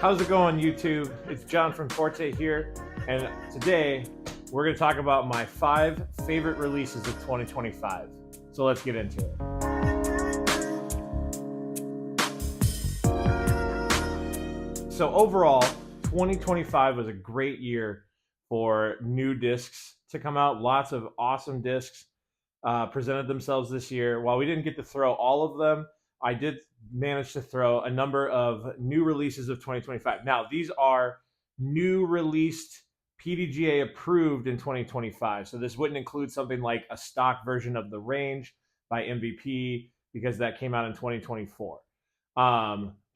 How's it going, YouTube? It's John from Forte here, and today we're going to talk about my 5 favorite releases of 2025. So let's get into it. So overall, 2025 was a great year for new discs to come out. Lots of awesome discs presented themselves this year. While we didn't get to throw all of them, I did manage to throw a number of new releases of 2025. Now, these are new released PDGA approved in 2025. So this wouldn't include something like a stock version of the range by MVP because that came out in 2024.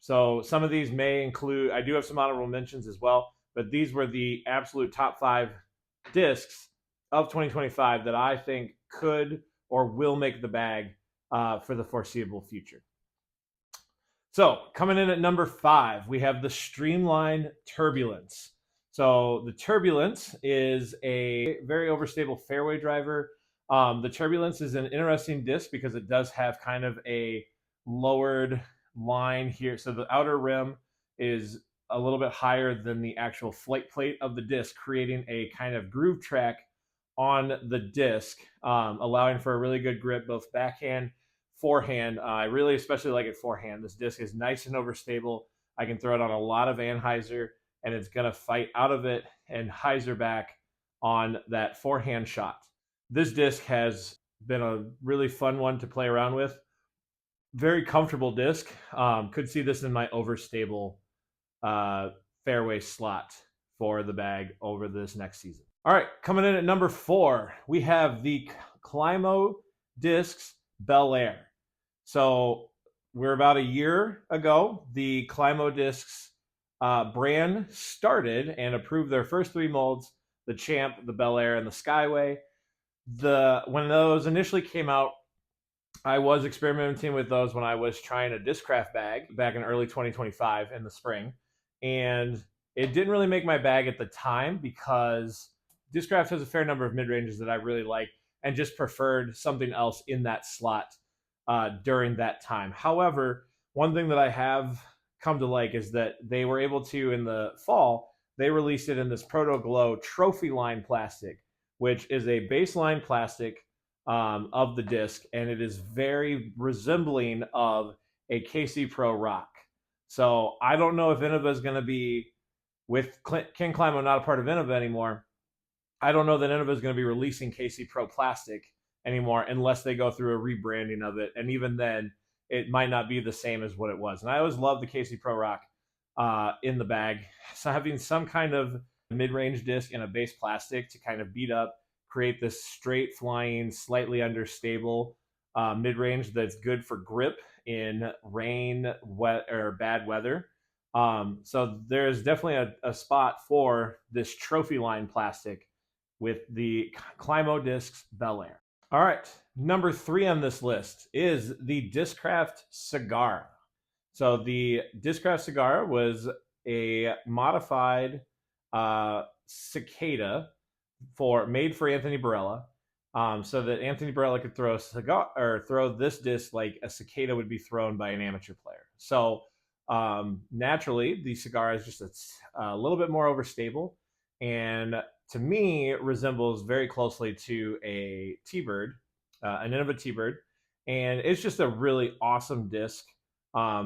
So some of these may include, I do have some honorable mentions as well, but these were the absolute top 5 discs of 2025 that I think could or will make the bag for the foreseeable future. So coming in at number 5, we have the Streamline Turbulence. So the Turbulence is a very overstable fairway driver. The Turbulence is an interesting disc because it does have kind of a lowered line here. So the outer rim is a little bit higher than the actual flight plate of the disc, creating a kind of groove track on the disc, allowing for a really good grip, both backhand, forehand. I really especially like it forehand. This disc is nice and overstable. I can throw it on a lot of anhyzer, and it's going to fight out of it and hyzer back on that forehand shot. This disc has been a really fun one to play around with. Very comfortable disc. Could see this in my overstable fairway slot for the bag over this next season. All right, coming in at number 4, we have the Climo Discs Bel Air. So we're about a year ago, the Climo Discs brand started and approved their first 3 molds, the Champ, the Bel Air, and the Skyway. When those initially came out, I was experimenting with those when I was trying a Discraft bag back in early 2025 in the spring. And it didn't really make my bag at the time because Discraft has a fair number of mid-ranges that I really like and just preferred something else in that slot during that time. However, one thing that I have come to like is that they were able to, in the fall, they released it in this Proto Glow trophy line plastic, which is a baseline plastic of the disc, and it is very resembling of a KC Pro Rock. So I don't know if Innova is going to be, with Ken Climo not a part of Innova anymore, I don't know that Innova is going to be releasing KC Pro plastic anymore unless they go through a rebranding of it. And even then, it might not be the same as what it was. And I always loved the KC Pro Rock in the bag. So having some kind of mid-range disc in a base plastic to kind of beat up, create this straight flying, slightly understable mid-range that's good for grip in rain, wet, or bad weather. So there's definitely a spot for this trophy line plastic with the Climo Discs Bel Air. All right, number 3 on this list is the Discraft Cigar. So the Discraft Cigar was a modified cicada made for Anthony Barella, so that Anthony Barella could throw a cigar or throw this disc like a cicada would be thrown by an amateur player. So naturally, the cigar is just a little bit more overstable, and to me, it resembles very closely to a T-Bird, an Innova T-Bird, and it's just a really awesome disc.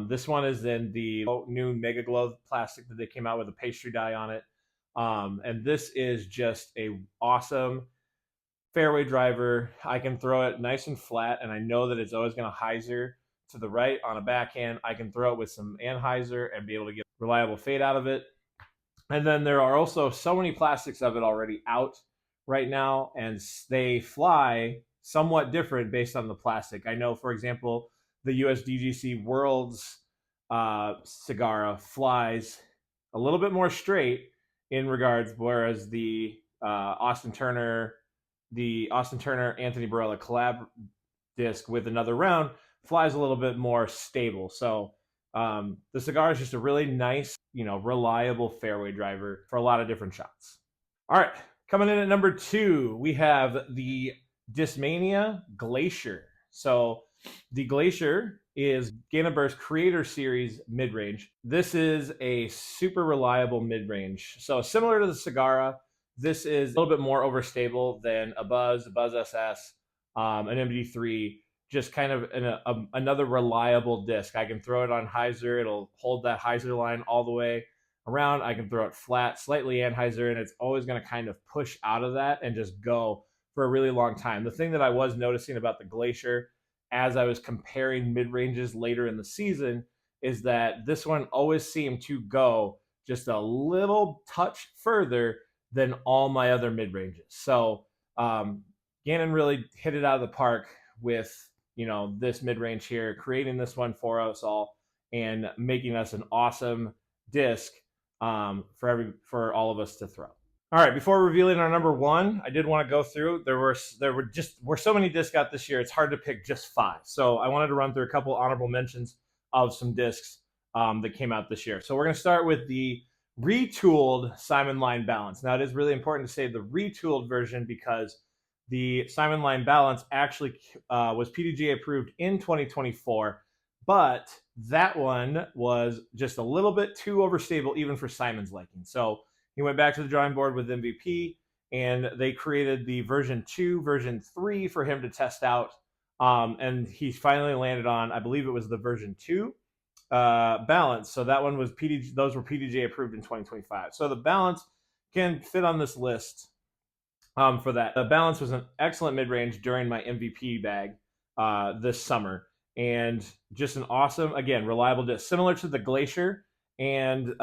This one is in the new Mega Glow plastic that they came out with a pastry dye on it, and this is just a awesome fairway driver. I can throw it nice and flat, and I know that it's always going to hyzer to the right on a backhand. I can throw it with some anhyzer and be able to get reliable fade out of it. And then there are also so many plastics of it already out right now, and they fly somewhat different based on the plastic. I know, for example, the USDGC Worlds Cigarra flies a little bit more straight in regards, whereas the Austin Turner Anthony Barella collab disc with another round flies a little bit more stable. So the cigar is just a really nice, reliable fairway driver for a lot of different shots. All right, coming in at number 2, we have the Discmania Glacier. So the Glacier is Gannon-Burr's Creator Series mid-range. This is a super reliable mid-range. So similar to the Sagara, this is a little bit more overstable than a Buzz SS, an MD3, just kind of another reliable disc. I can throw it on hyzer. It'll hold that hyzer line all the way around. I can throw it flat, slightly anhyzer, and it's always going to kind of push out of that and just go for a really long time. The thing that I was noticing about the Glacier as I was comparing mid-ranges later in the season is that this one always seemed to go just a little touch further than all my other mid-ranges. So Gannon really hit it out of the park with this mid-range here, creating this one for us all and making us an awesome disc for all of us to throw. All right, before revealing our number one, I did want to go through. There were so many discs out this year. It's hard to pick just 5. So I wanted to run through a couple honorable mentions of some discs that came out this year. So we're going to start with the retooled Simon Line Balance. Now, it is really important to say the retooled version because the Simon Line Balance actually was PDGA approved in 2024, but that one was just a little bit too overstable even for Simon's liking. So he went back to the drawing board with MVP, and they created the version 2, version 3 for him to test out. And he finally landed on, I believe it was the version 2 balance. So that one was those were PDGA approved in 2025. So the balance can fit on this list for that. The balance was an excellent mid-range during my MVP bag this summer, and just an awesome, again, reliable disc, similar to the Glacier, and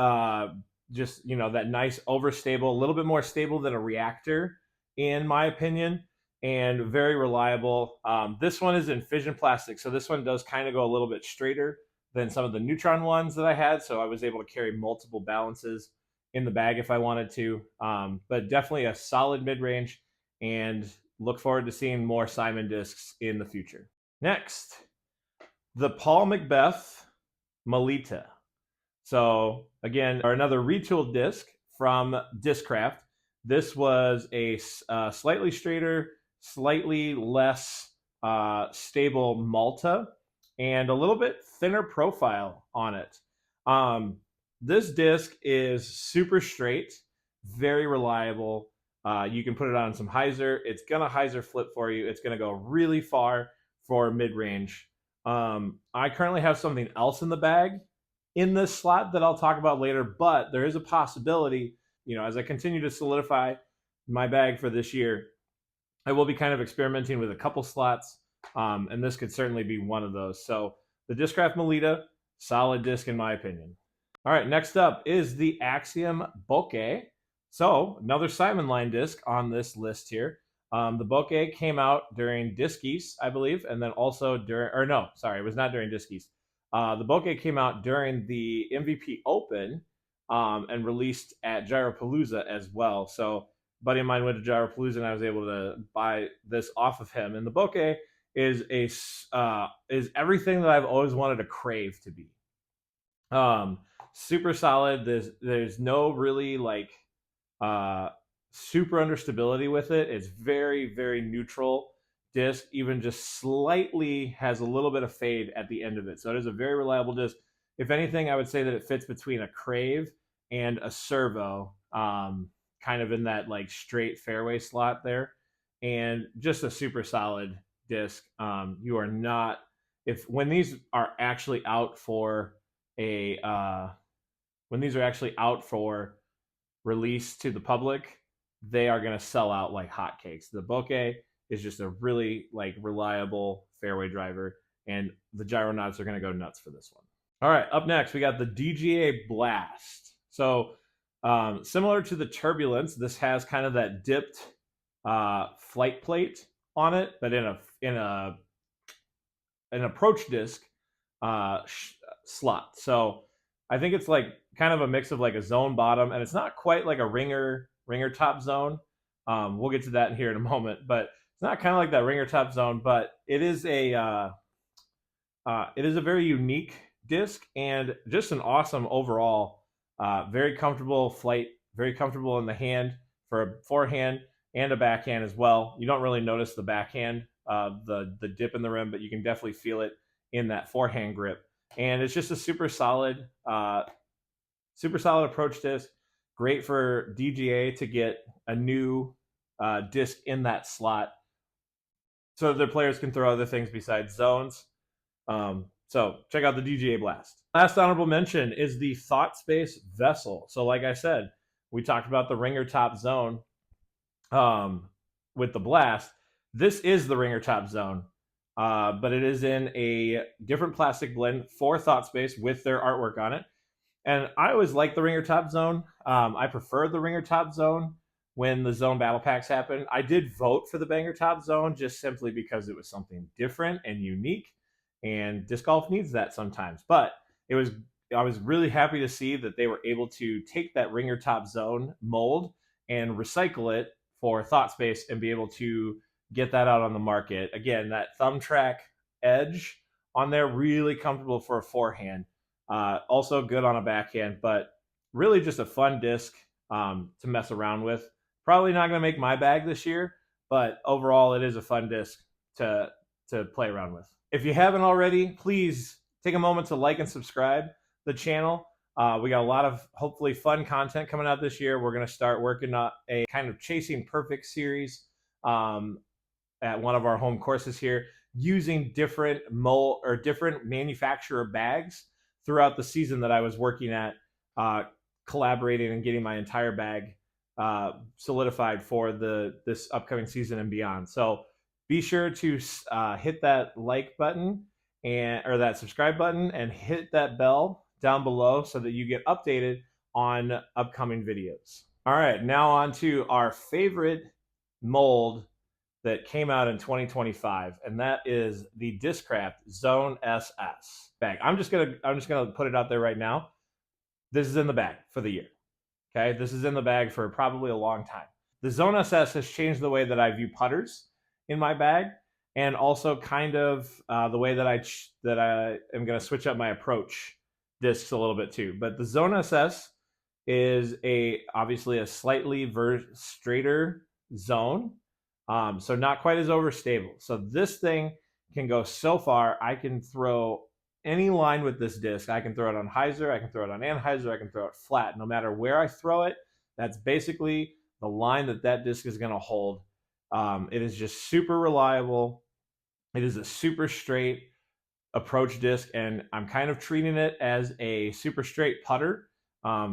just that nice overstable, a little bit more stable than a Reactor in my opinion, and very reliable. This one is in fission plastic, so this one does kind of go a little bit straighter than some of the Neutron ones that I had, so I was able to carry multiple balances in the bag if I wanted to, but definitely a solid mid-range, and look forward to seeing more Simon discs in the future. Next, the Paul Macbeth Melita. So again, another retooled disc from Discraft. This was a slightly straighter, slightly less stable Malta, and a little bit thinner profile on it. This disc is super straight, very reliable. You can put it on some hyzer. It's gonna hyzer flip for you. It's gonna go really far for mid-range. I currently have something else in the bag in this slot that I'll talk about later, but there is a possibility, as I continue to solidify my bag for this year, I will be kind of experimenting with a couple slots, and this could certainly be one of those. So the Discraft Melita, solid disc in my opinion. All right, next up is the Axiom Bokeh. So another Simon Line disc on this list here. The Bokeh came out during Disc East, I believe, and then also it was not during Disc East. The Bokeh came out during the MVP Open and released at Gyropalooza as well. So a buddy of mine went to Gyropalooza, and I was able to buy this off of him. And the Bokeh is everything that I've always wanted a Crave to be. Super solid. There's no really super understability with it. It's very, very neutral disc, even just slightly has a little bit of fade at the end of it. So it is a very reliable disc. If anything, I would say that it fits between a Crave and a Servo, kind of in that straight fairway slot there, and just a super solid disc. You are not, when these are actually out for release to the public, they are going to sell out like hotcakes. The Bokeh is just a really reliable fairway driver, and the Gyronauts are going to go nuts for this one. All right, up next we got the DGA Blast. So similar to the Turbulence, this has kind of that dipped flight plate on it, but in an approach disc slot. So I think it's kind of a mix of a zone bottom, and it's not quite like a ringer top zone. We'll get to that here in a moment, but it's not kind of like that ringer top zone, but it is a very unique disc and just an awesome overall. Very comfortable flight, very comfortable in the hand for a forehand and a backhand as well. You don't really notice the backhand, the dip in the rim, but you can definitely feel it in that forehand grip. And it's just a super solid approach disc. Great for DGA to get a new disc in that slot so their players can throw other things besides zones. So check out the DGA Blast. Last honorable mention is the Thought Space Vessel. So like I said, we talked about the ringer top zone with the Blast. This is the ringer top zone, but it is in a different plastic blend for Thought Space with their artwork on it. And I always like the ringer top zone. I prefer the ringer top zone when the zone battle packs happen. I did vote for the banger top zone just simply because it was something different and unique, and disc golf needs that sometimes. But I was really happy to see that they were able to take that ringer top zone mold and recycle it for Thought Space and be able to get that out on the market. Again, that thumb track edge on there, really comfortable for a forehand. Also good on a backhand, but really just a fun disc to mess around with. Probably not going to make my bag this year, but overall it is a fun disc to play around with. If you haven't already, please take a moment to like and subscribe the channel. We got a lot of hopefully fun content coming out this year. We're going to start working on a kind of Chasing Perfect series at one of our home courses here, using different different manufacturer bags throughout the season that I was working at, collaborating and getting my entire bag solidified for this upcoming season and beyond. So be sure to hit that like button or that subscribe button and hit that bell down below so that you get updated on upcoming videos. All right, now on to our favorite mold that came out in 2025, and that is the Discraft Zone SS bag. I'm just gonna put it out there right now. This is in the bag for the year. Okay, this is in the bag for probably a long time. The Zone SS has changed the way that I view putters in my bag, and also kind of the way that I am going to switch up my approach discs a little bit too. But the Zone SS is obviously a slightly straighter zone, so not quite as overstable. So this thing can go so far. I can throw any line with this disc. I can throw it on hyzer, I can throw it on anhyzer, I can throw it flat. No matter where I throw it, that's basically the line that disc is going to hold. It is just super reliable. It is a super straight approach disc, and I'm kind of treating it as a super straight putter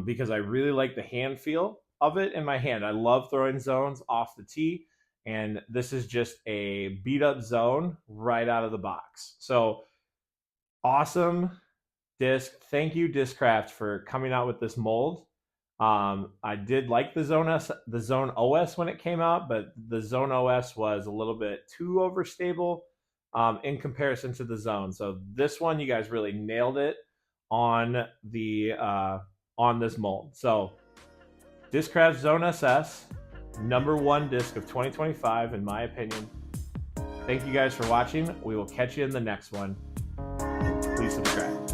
because I really like the hand feel of it in my hand. I love throwing zones off the tee, and this is just a beat up zone right out of the box. So awesome disc. Thank you, Discraft, for coming out with this mold. I did like the Zone OS when it came out, but the Zone OS was a little bit too overstable in comparison to the Zone. So this one, you guys really nailed it on this mold. So Discraft Zone SS, #1 disc of 2025, in my opinion. Thank you guys for watching. We will catch you in the next one. Please subscribe.